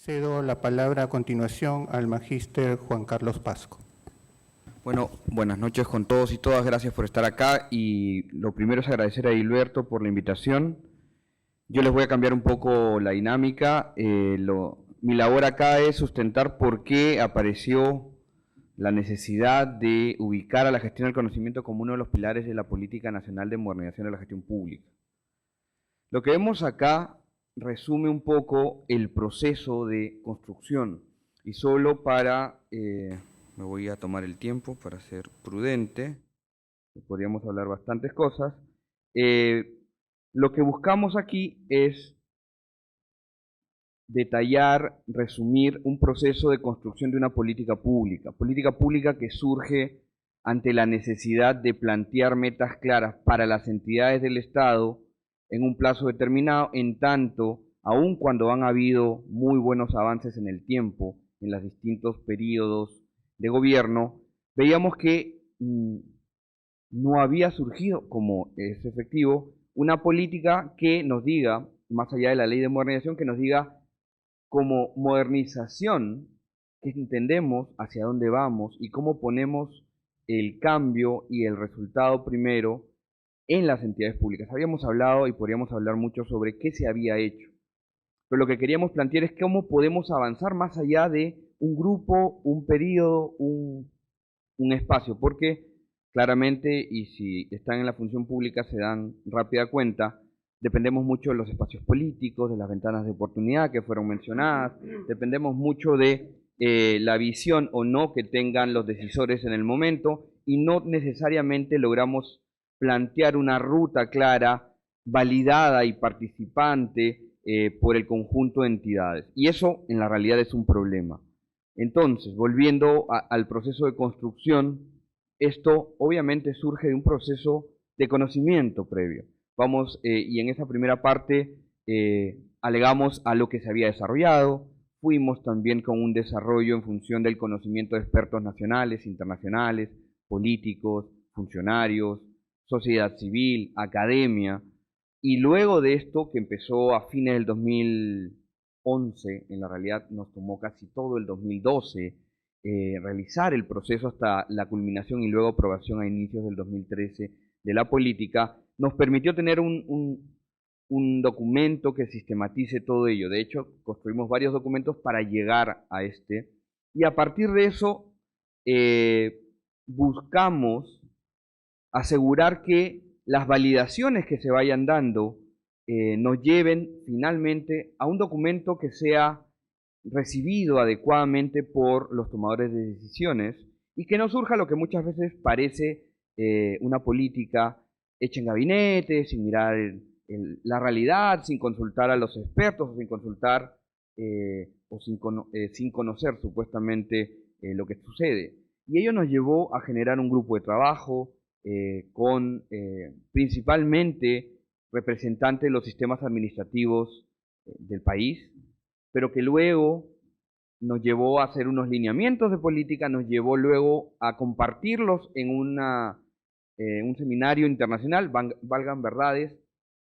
Cedo la palabra a continuación al magíster Juan Carlos Pasco. Bueno, buenas noches con todos y todas, gracias por estar acá y lo primero es agradecer a Hilberto por la invitación. Yo les voy a cambiar un poco la dinámica. Mi labor acá es sustentar por qué apareció la necesidad de ubicar a la gestión del conocimiento como uno de los pilares de la política nacional de modernización de la gestión pública. Lo que vemos acá resume un poco el proceso de construcción y solo para... me voy a tomar el tiempo para ser prudente, podríamos hablar bastantes cosas. Lo que buscamos aquí es detallar, resumir un proceso de construcción de una política pública que surge ante la necesidad de plantear metas claras para las entidades del Estado en un plazo determinado, en tanto, aun cuando han habido muy buenos avances en el tiempo, en los distintos periodos de gobierno, veíamos que no había surgido, como es efectivo, una política que nos diga, más allá de la ley de modernización, que nos diga como modernización, que entendemos hacia dónde vamos y cómo ponemos el cambio y el resultado primero en las entidades públicas. Habíamos hablado y podríamos hablar mucho sobre qué se había hecho, pero lo que queríamos plantear es cómo podemos avanzar más allá de un grupo, un periodo, un espacio, porque claramente, y si están en la función pública se dan rápida cuenta, dependemos mucho de los espacios políticos, de las ventanas de oportunidad que fueron mencionadas, dependemos mucho de la visión o no que tengan los decisores en el momento y no necesariamente logramos plantear una ruta clara, validada y participante por el conjunto de entidades. Y eso en la realidad es un problema. Entonces, volviendo al proceso de construcción, esto obviamente surge de un proceso de conocimiento previo. Y en esa primera parte alegamos a lo que se había desarrollado, fuimos también con un desarrollo en función del conocimiento de expertos nacionales, internacionales, políticos, funcionarios, sociedad civil, academia, y luego de esto, que empezó a fines del 2011, en la realidad nos tomó casi todo el 2012, realizar el proceso hasta la culminación y luego aprobación a inicios del 2013 de la política, nos permitió tener un documento que sistematice todo ello. De hecho, construimos varios documentos para llegar a este, y a partir de eso buscamos asegurar que las validaciones que se vayan dando nos lleven finalmente a un documento que sea recibido adecuadamente por los tomadores de decisiones y que no surja lo que muchas veces parece una política hecha en gabinete, sin mirar la realidad, sin consultar a los expertos, o sin consultar sin conocer supuestamente lo que sucede. Y ello nos llevó a generar un grupo de trabajo con principalmente representantes de los sistemas administrativos del país, pero que luego nos llevó a hacer unos lineamientos de política, nos llevó luego a compartirlos en un seminario internacional, Valgan Verdades.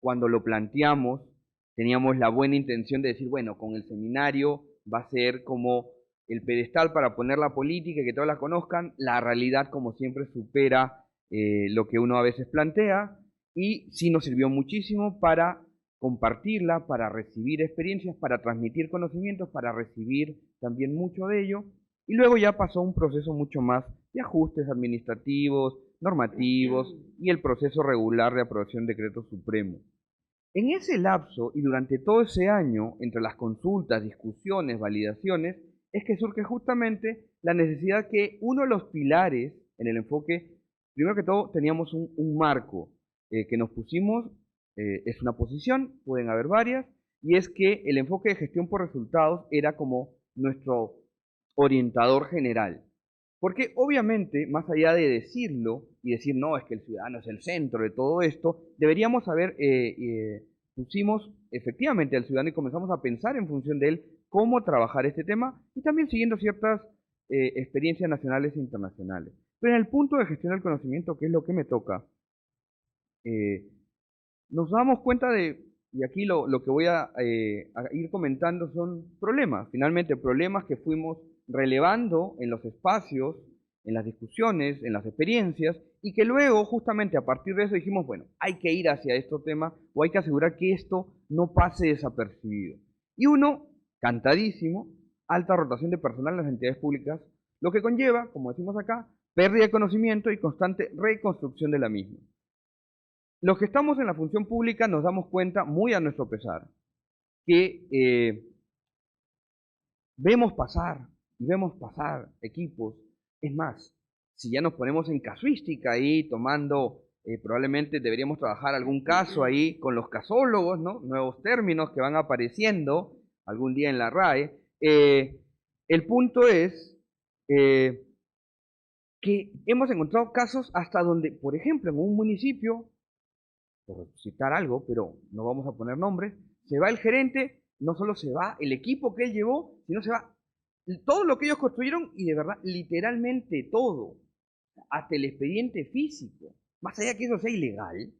Cuando lo planteamos, teníamos la buena intención de decir, bueno, con el seminario va a ser como el pedestal para poner la política y que todos la conozcan. La realidad, como siempre, supera lo que uno a veces plantea, y sí nos sirvió muchísimo para compartirla, para recibir experiencias, para transmitir conocimientos, para recibir también mucho de ello, y luego ya pasó un proceso mucho más de ajustes administrativos, normativos, y el proceso regular de aprobación de decreto supremo. En ese lapso y durante todo ese año, entre las consultas, discusiones, validaciones, es que surge justamente la necesidad que uno de los pilares en el enfoque, primero que todo teníamos un marco que nos pusimos, es una posición, pueden haber varias, y es que el enfoque de gestión por resultados era como nuestro orientador general. Porque obviamente, más allá de decirlo y decir, no, es que el ciudadano es el centro de todo esto, deberíamos saber, pusimos efectivamente al ciudadano y comenzamos a pensar en función de él cómo trabajar este tema, y también siguiendo ciertas experiencias nacionales e internacionales. Pero en el punto de gestión del conocimiento, que es lo que me toca, nos damos cuenta de y aquí lo que voy a ir comentando son problemas, finalmente problemas que fuimos relevando en los espacios, en las discusiones, en las experiencias, y que luego justamente a partir de eso dijimos, bueno, hay que ir hacia estos temas o hay que asegurar que esto no pase desapercibido. Y uno, cantadísimo, alta rotación de personal en las entidades públicas, lo que conlleva, como decimos acá, pérdida de conocimiento y constante reconstrucción de la misma. Los que estamos en la función pública nos damos cuenta, muy a nuestro pesar, que vemos pasar equipos. Es más, si ya nos ponemos en casuística ahí, tomando, probablemente deberíamos trabajar algún caso ahí con los casólogos, ¿no? Nuevos términos que van apareciendo algún día en la RAE. El punto es que hemos encontrado casos hasta donde, por ejemplo, en un municipio, por citar algo, pero no vamos a poner nombres, se va el gerente, no solo se va el equipo que él llevó, sino se va todo lo que ellos construyeron y de verdad, literalmente todo, hasta el expediente físico, más allá que eso sea ilegal,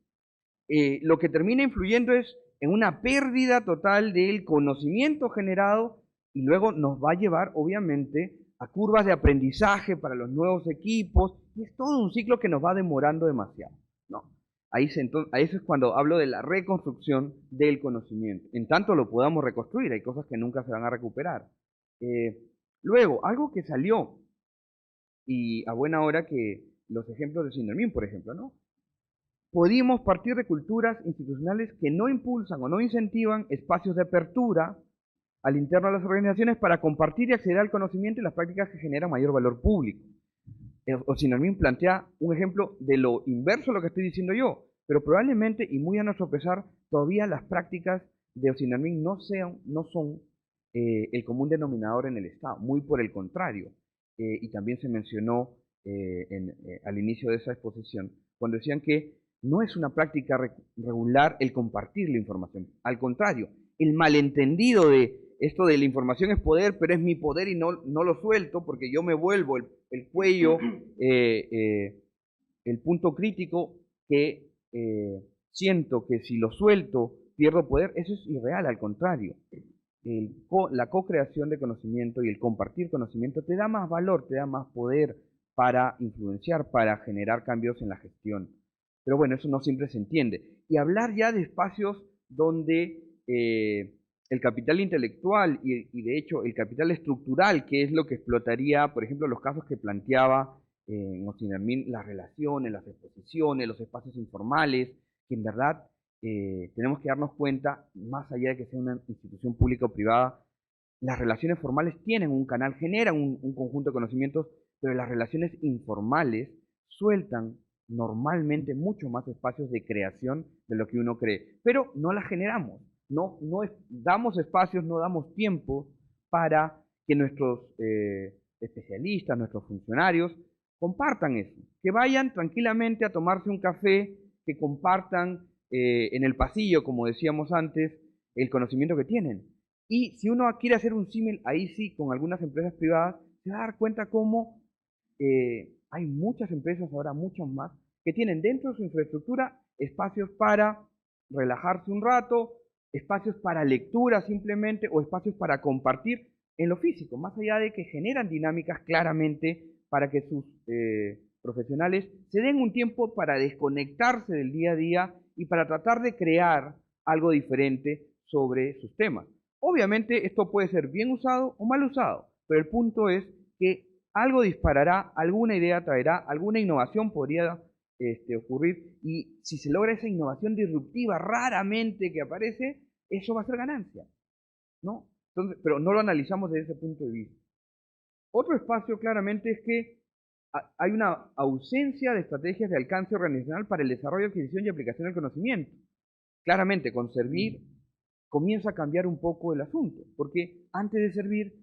lo que termina influyendo es en una pérdida total del conocimiento generado y luego nos va a llevar, obviamente, a curvas de aprendizaje para los nuevos equipos, y es todo un ciclo que nos va demorando demasiado, ¿no? Ahí eso es cuando hablo de la reconstrucción del conocimiento. En tanto lo podamos reconstruir, hay cosas que nunca se van a recuperar. Luego, algo que salió, y a buena hora que los ejemplos de Sindermin, por ejemplo, ¿no? Podíamos partir de culturas institucionales que no impulsan o no incentivan espacios de apertura al interno de las organizaciones para compartir y acceder al conocimiento y las prácticas que generan mayor valor público. Sindermin plantea un ejemplo de lo inverso a lo que estoy diciendo yo, pero probablemente, y muy a nuestro pesar, todavía las prácticas de Sindermin no son el común denominador en el Estado, muy por el contrario. Y también se mencionó al inicio de esa exposición, cuando decían que no es una práctica regular el compartir la información. Al contrario, el malentendido de esto de la información es poder, pero es mi poder y no lo suelto porque yo me vuelvo el cuello, el punto crítico que siento que si lo suelto pierdo poder, eso es irreal, al contrario. La co-creación de conocimiento y el compartir conocimiento te da más valor, te da más poder para influenciar, para generar cambios en la gestión. Pero bueno, eso no siempre se entiende. Y hablar ya de espacios donde el capital intelectual y de hecho el capital estructural, que es lo que explotaría, por ejemplo, los casos que planteaba en Sindermin, las relaciones, las exposiciones, los espacios informales, que en verdad tenemos que darnos cuenta, más allá de que sea una institución pública o privada, las relaciones formales tienen un canal, generan un conjunto de conocimientos, pero las relaciones informales sueltan normalmente mucho más espacios de creación de lo que uno cree, pero no las generamos, damos espacios, no damos tiempo para que nuestros especialistas, nuestros funcionarios compartan eso, que vayan tranquilamente a tomarse un café, que compartan en el pasillo, como decíamos antes, el conocimiento que tienen. Y si uno quiere hacer un símil, ahí sí, con algunas empresas privadas, se va a dar cuenta cómo hay muchas empresas, ahora muchas más, que tienen dentro de su infraestructura espacios para relajarse un rato, espacios para lectura simplemente, o espacios para compartir en lo físico, más allá de que generan dinámicas claramente para que sus profesionales se den un tiempo para desconectarse del día a día y para tratar de crear algo diferente sobre sus temas. Obviamente esto puede ser bien usado o mal usado, pero el punto es que algo disparará, alguna idea traerá, alguna innovación podría ocurrir, y si se logra esa innovación disruptiva raramente que aparece, eso va a ser ganancia, ¿no? Entonces, pero no lo analizamos desde ese punto de vista. Otro espacio claramente es que hay una ausencia de estrategias de alcance organizacional para el desarrollo, adquisición y aplicación del conocimiento. Claramente, con Servir comienza a cambiar un poco el asunto, porque antes de Servir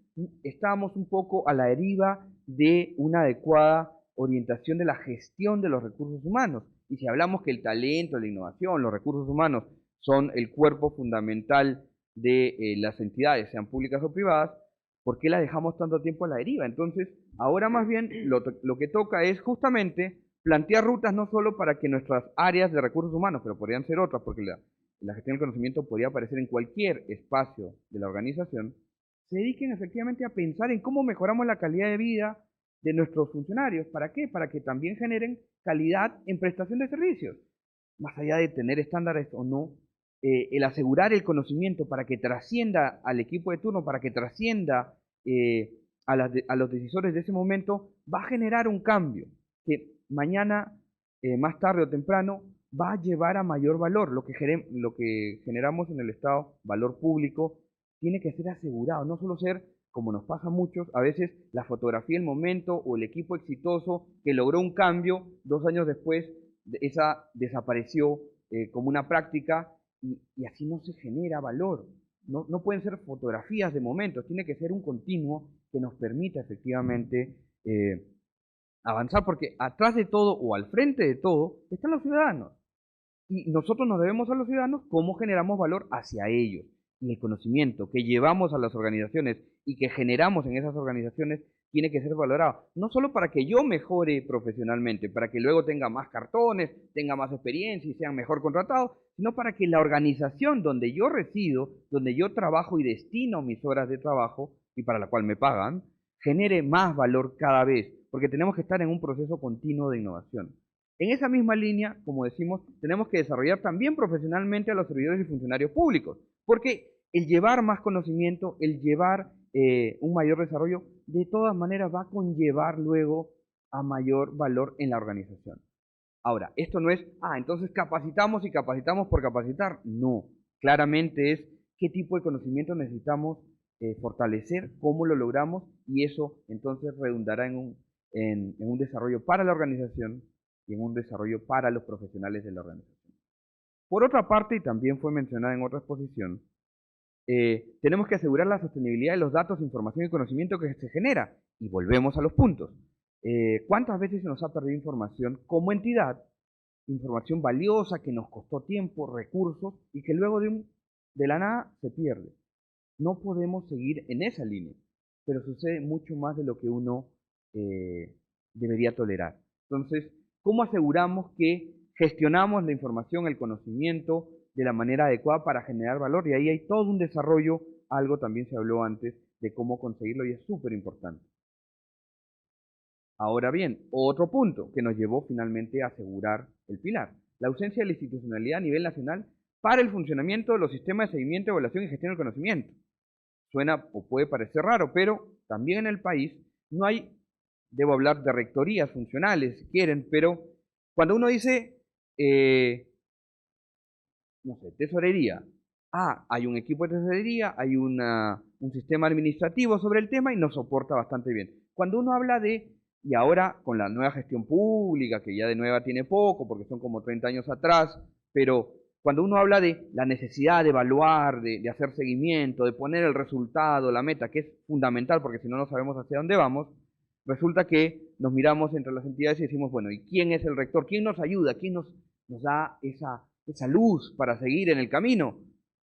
estábamos un poco a la deriva de una adecuada orientación de la gestión de los recursos humanos. Y si hablamos que el talento, la innovación, los recursos humanos son el cuerpo fundamental de las entidades, sean públicas o privadas, ¿por qué la dejamos tanto tiempo a la deriva? Entonces, ahora más bien lo que toca es justamente plantear rutas no solo para que nuestras áreas de recursos humanos, pero podrían ser otras, porque la gestión del conocimiento podría aparecer en cualquier espacio de la organización, se dediquen efectivamente a pensar en cómo mejoramos la calidad de vida de nuestros funcionarios. ¿Para qué? Para que también generen calidad en prestación de servicios. Más allá de tener estándares o no, el asegurar el conocimiento para que trascienda al equipo de turno, para que trascienda a los decisores de ese momento, va a generar un cambio que mañana, más tarde o temprano, va a llevar a mayor valor. Lo que generamos en el Estado, valor público, tiene que ser asegurado, no solo ser, como nos pasa a muchos, a veces la fotografía del momento o el equipo exitoso que logró un cambio, 2 años después, esa desapareció como una práctica y así no se genera valor. No pueden ser fotografías de momentos, tiene que ser un continuo que nos permita efectivamente avanzar, porque atrás de todo o al frente de todo están los ciudadanos. Y nosotros nos debemos a los ciudadanos cómo generamos valor hacia ellos. Y el conocimiento que llevamos a las organizaciones y que generamos en esas organizaciones tiene que ser valorado. No solo para que yo mejore profesionalmente, para que luego tenga más cartones, tenga más experiencia y sea mejor contratado, sino para que la organización donde yo resido, donde yo trabajo y destino mis horas de trabajo, y para la cual me pagan, genere más valor cada vez, porque tenemos que estar en un proceso continuo de innovación. En esa misma línea, como decimos, tenemos que desarrollar también profesionalmente a los servidores y funcionarios públicos, porque el llevar más conocimiento, el llevar un mayor desarrollo, de todas maneras va a conllevar luego a mayor valor en la organización. Ahora, esto no es, entonces capacitamos y capacitamos por capacitar. No, claramente es qué tipo de conocimiento necesitamos fortalecer, cómo lo logramos, y eso entonces redundará en un desarrollo para la organización y en un desarrollo para los profesionales de la organización. Por otra parte, y también fue mencionada en otra exposición, tenemos que asegurar la sostenibilidad de los datos, información y conocimiento que se genera. Y volvemos a los puntos. ¿Cuántas veces se nos ha perdido información como entidad? Información valiosa que nos costó tiempo, recursos y que luego de la nada se pierde. No podemos seguir en esa línea, pero sucede mucho más de lo que uno debería tolerar. Entonces, ¿cómo aseguramos que gestionamos la información, el conocimiento de la manera adecuada para generar valor? Y ahí hay todo un desarrollo, algo también se habló antes, de cómo conseguirlo y es súper importante. Ahora bien, otro punto que nos llevó finalmente a asegurar el pilar, la ausencia de la institucionalidad a nivel nacional para el funcionamiento de los sistemas de seguimiento, evaluación y gestión del conocimiento. Suena o puede parecer raro, pero también en el país no hay, debo hablar de rectorías funcionales si quieren, pero cuando uno dice, no sé, tesorería, hay un equipo de tesorería, hay un sistema administrativo sobre el tema y nos soporta bastante bien. Cuando uno habla y ahora con la nueva gestión pública, que ya de nueva tiene poco, porque son como 30 años atrás, pero cuando uno habla de la necesidad de evaluar, de hacer seguimiento, de poner el resultado, la meta, que es fundamental, porque si no, no sabemos hacia dónde vamos, resulta que nos miramos entre las entidades y decimos, bueno, ¿y quién es el rector? ¿Quién nos ayuda? ¿Quién nos da esa luz para seguir en el camino?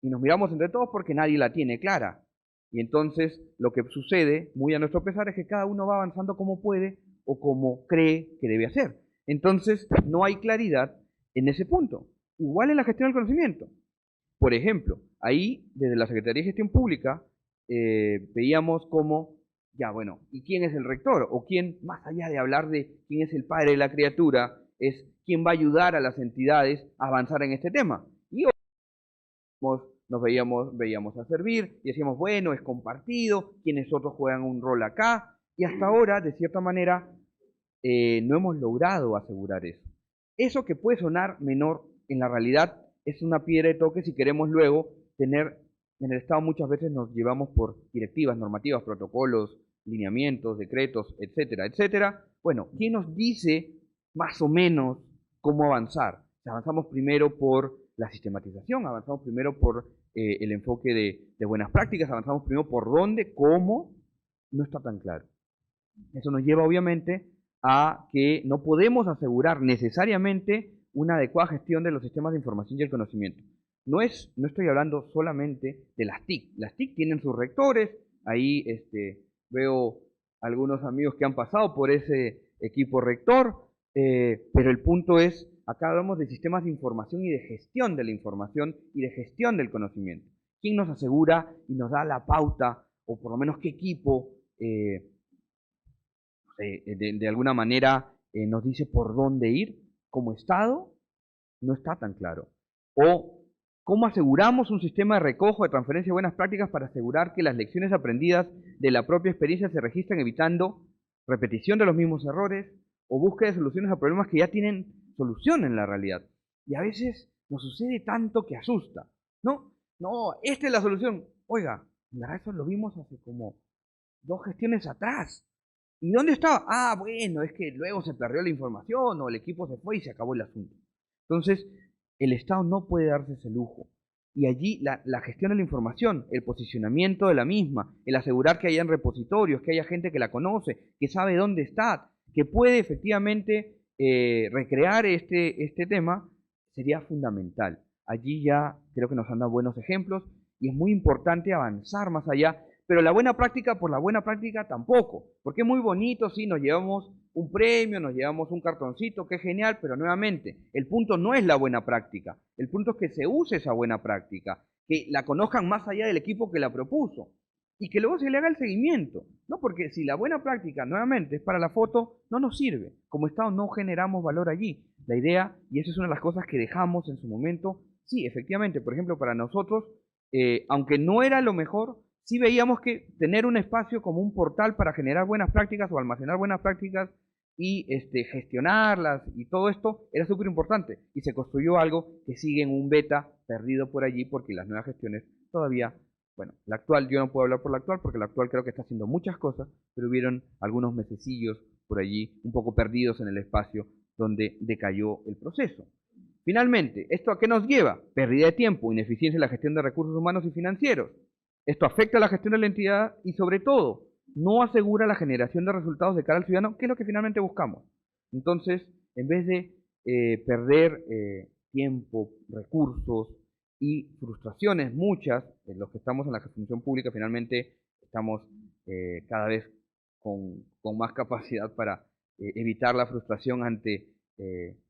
Y nos miramos entre todos porque nadie la tiene clara. Y entonces lo que sucede, muy a nuestro pesar, es que cada uno va avanzando como puede o como cree que debe hacer. Entonces no hay claridad en ese punto. Igual en la gestión del conocimiento. Por ejemplo, ahí desde la Secretaría de Gestión Pública veíamos cómo, ¿y quién es el rector? O quién, más allá de hablar de quién es el padre de la criatura, es quién va a ayudar a las entidades a avanzar en este tema. Y nos veíamos a servir y decíamos, bueno, es compartido, quienes otros juegan un rol acá, y hasta ahora, de cierta manera, no hemos logrado asegurar eso. Eso que puede sonar menor, en la realidad es una piedra de toque si queremos luego tener, en el Estado muchas veces nos llevamos por directivas, normativas, protocolos, lineamientos, decretos, etcétera, etcétera. Bueno, ¿quién nos dice más o menos cómo avanzar? Avanzamos primero por la sistematización, avanzamos primero por el enfoque de buenas prácticas, avanzamos primero por dónde, cómo, no está tan claro. Eso nos lleva obviamente a que no podemos asegurar necesariamente una adecuada gestión de los sistemas de información y el conocimiento. No estoy hablando solamente de las TIC. Las TIC tienen sus rectores, ahí veo algunos amigos que han pasado por ese equipo rector, pero el punto es acá hablamos de sistemas de información y de gestión de la información y de gestión del conocimiento. ¿Quién nos asegura y nos da la pauta, o por lo menos qué equipo de alguna manera nos dice por dónde ir? Como Estado no está tan claro. O ¿cómo aseguramos un sistema de recojo, de transferencia de buenas prácticas para asegurar que las lecciones aprendidas de la propia experiencia se registran evitando repetición de los mismos errores o búsqueda de soluciones a problemas que ya tienen solución en la realidad? Y a veces nos sucede tanto que asusta. No, esta es la solución. Oiga, eso lo vimos hace como 2 gestiones atrás. ¿Y dónde estaba? Ah, bueno, es que luego se perdió la información o el equipo se fue y se acabó el asunto. Entonces, el Estado no puede darse ese lujo. Y allí la gestión de la información, el posicionamiento de la misma, el asegurar que hayan repositorios, que haya gente que la conoce, que sabe dónde está, que puede efectivamente recrear este tema, sería fundamental. Allí ya creo que nos han dado buenos ejemplos y es muy importante avanzar más allá. Pero la buena práctica por la buena práctica tampoco, porque es muy bonito, sí, nos llevamos un premio, nos llevamos un cartoncito, qué genial, pero nuevamente, el punto no es la buena práctica, el punto es que se use esa buena práctica, que la conozcan más allá del equipo que la propuso, y que luego se le haga el seguimiento, ¿no? Porque si la buena práctica, nuevamente, es para la foto, no nos sirve. Como Estado no generamos valor allí. La idea, y esa es una de las cosas que dejamos en su momento, sí, efectivamente, por ejemplo, para nosotros, aunque no era lo mejor, sí veíamos que tener un espacio como un portal para generar buenas prácticas o almacenar buenas prácticas y gestionarlas y todo esto era súper importante. Y se construyó algo que sigue en un beta perdido por allí porque las nuevas gestiones todavía, bueno, la actual, yo no puedo hablar por la actual porque la actual creo que está haciendo muchas cosas, pero hubieron algunos mesecillos por allí un poco perdidos en el espacio donde decayó el proceso. Finalmente, ¿esto a qué nos lleva? Pérdida de tiempo, ineficiencia en la gestión de recursos humanos y financieros. Esto afecta a la gestión de la entidad y, sobre todo, no asegura la generación de resultados de cara al ciudadano, que es lo que finalmente buscamos. Entonces, en vez de perder tiempo, recursos y frustraciones, muchas, de los que estamos en la función pública, finalmente estamos cada vez con más capacidad para evitar la frustración ante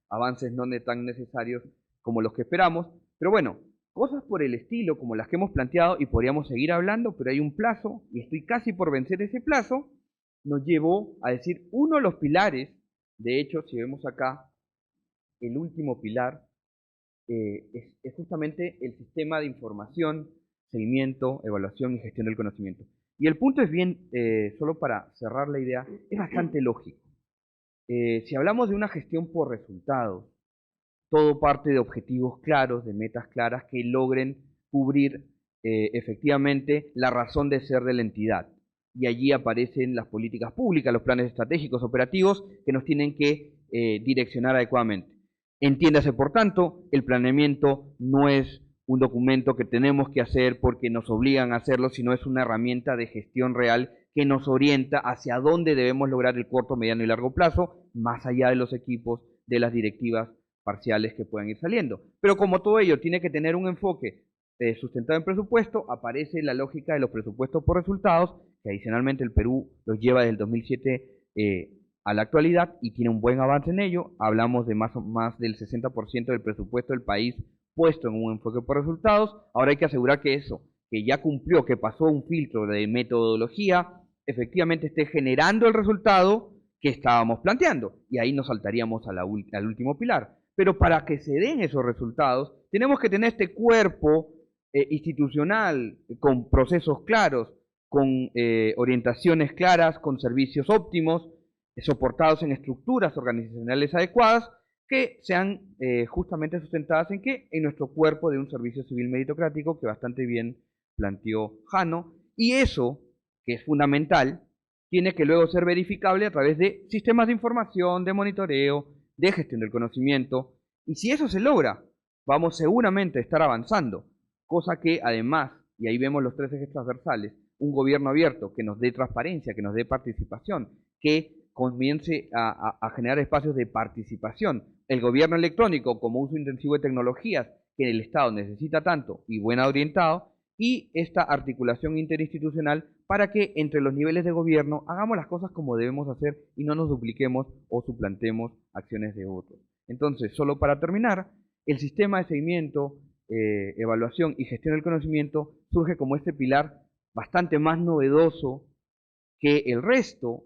avances no tan necesarios como los que esperamos. Pero bueno, cosas por el estilo, como las que hemos planteado, y podríamos seguir hablando, pero hay un plazo, y estoy casi por vencer ese plazo, nos llevó a decir uno de los pilares. De hecho, si vemos acá, el último pilar es justamente el sistema de información, seguimiento, evaluación y gestión del conocimiento. Y el punto es bien, solo para cerrar la idea, es bastante lógico. Si hablamos de una gestión por resultados, todo parte de objetivos claros, de metas claras que logren cubrir efectivamente la razón de ser de la entidad. Y allí aparecen las políticas públicas, los planes estratégicos operativos que nos tienen que direccionar adecuadamente. Entiéndase, por tanto, el planeamiento no es un documento que tenemos que hacer porque nos obligan a hacerlo, sino es una herramienta de gestión real que nos orienta hacia dónde debemos lograr el corto, mediano y largo plazo, más allá de los equipos, de las directivas parciales que puedan ir saliendo. Pero como todo ello tiene que tener un enfoque sustentado en presupuesto, aparece la lógica de los presupuestos por resultados, que adicionalmente el Perú los lleva desde el 2007 a la actualidad y tiene un buen avance en ello. Hablamos de más del 60% del presupuesto del país puesto en un enfoque por resultados. Ahora hay que asegurar que eso, que ya cumplió, que pasó un filtro de metodología, efectivamente esté generando el resultado que estábamos planteando. Y ahí nos saltaríamos al último pilar. Pero para que se den esos resultados, tenemos que tener este cuerpo institucional con procesos claros, con orientaciones claras, con servicios óptimos, soportados en estructuras organizacionales adecuadas, que sean justamente sustentadas en ¿qué? En nuestro cuerpo de un servicio civil meritocrático que bastante bien planteó Jano, y eso, que es fundamental, tiene que luego ser verificable a través de sistemas de información, de monitoreo, de gestión del conocimiento, y si eso se logra, vamos seguramente a estar avanzando, cosa que además, y ahí vemos los 3 ejes transversales, un gobierno abierto que nos dé transparencia, que nos dé participación, que comience a generar espacios de participación. El gobierno electrónico como uso intensivo de tecnologías que el Estado necesita tanto y buen orientado, y esta articulación interinstitucional para que entre los niveles de gobierno hagamos las cosas como debemos hacer y no nos dupliquemos o suplantemos acciones de otros. Entonces, solo para terminar, el sistema de seguimiento, evaluación y gestión del conocimiento surge como este pilar bastante más novedoso que el resto,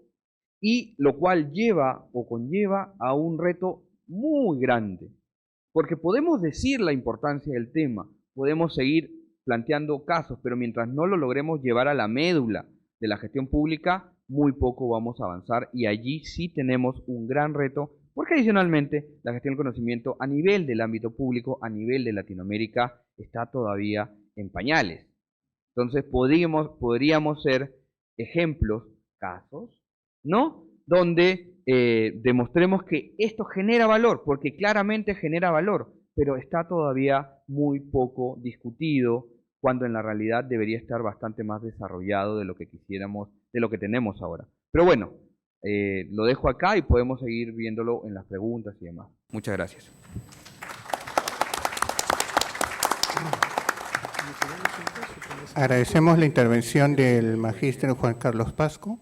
y lo cual lleva o conlleva a un reto muy grande, porque podemos decir la importancia del tema, podemos seguir planteando casos, pero mientras no lo logremos llevar a la médula de la gestión pública, muy poco vamos a avanzar, y allí sí tenemos un gran reto, porque adicionalmente la gestión del conocimiento a nivel del ámbito público, a nivel de Latinoamérica, está todavía en pañales. Entonces podríamos ser ejemplos, casos, ¿no? Donde demostremos que esto genera valor, porque claramente genera valor, pero está todavía muy poco discutido, cuando en la realidad debería estar bastante más desarrollado de lo que quisiéramos, de lo que tenemos ahora. Pero bueno, lo dejo acá y podemos seguir viéndolo en las preguntas y demás. Muchas gracias. Agradecemos la intervención del magíster Juan Carlos Pasco.